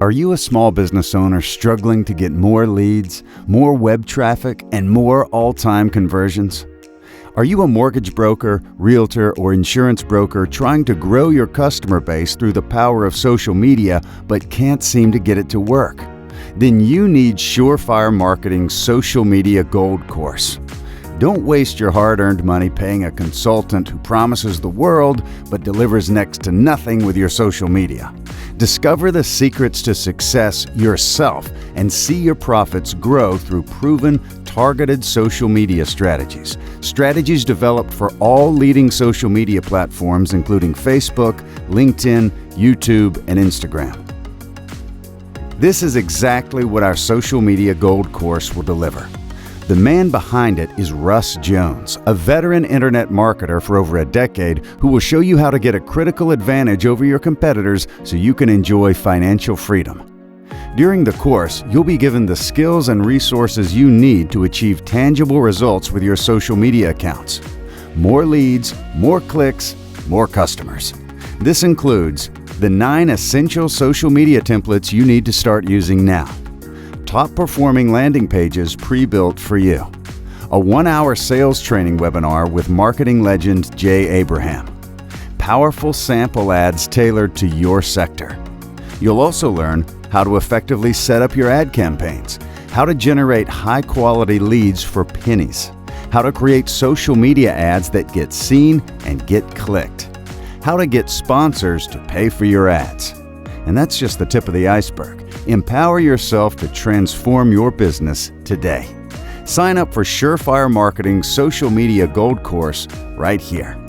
Are you a small business owner struggling to get more leads, more web traffic, and more all-time conversions? Are you a mortgage broker, realtor, or insurance broker trying to grow your customer base through the power of social media but can't seem to get it to work? Then you need Surefire Marketing's Social Media Gold Course. Don't waste your hard-earned money paying a consultant who promises the world but delivers next to nothing with your social media. Discover the secrets to success yourself and see your profits grow through proven, targeted social media strategies. Strategies developed for all leading social media platforms including Facebook, LinkedIn, YouTube, and Instagram. This is exactly what our Social Media Gold Course will deliver. The man behind it is Russ Jones, a veteran internet marketer for over a decade who will show you how to get a critical advantage over your competitors so you can enjoy financial freedom. During the course, you'll be given the skills and resources you need to achieve tangible results with your social media accounts. More leads, more clicks, more customers. This includes the 9 essential social media templates you need to start using now. Top-performing landing pages pre-built for you. A 1-hour sales training webinar with marketing legend Jay Abraham. Powerful sample ads tailored to your sector. You'll also learn how to effectively set up your ad campaigns, how to generate high-quality leads for pennies, how to create social media ads that get seen and get clicked, how to get sponsors to pay for your ads. And that's just the tip of the iceberg. Empower yourself to transform your business today. Sign up for Surefire Marketing's Social Media Gold Course right here.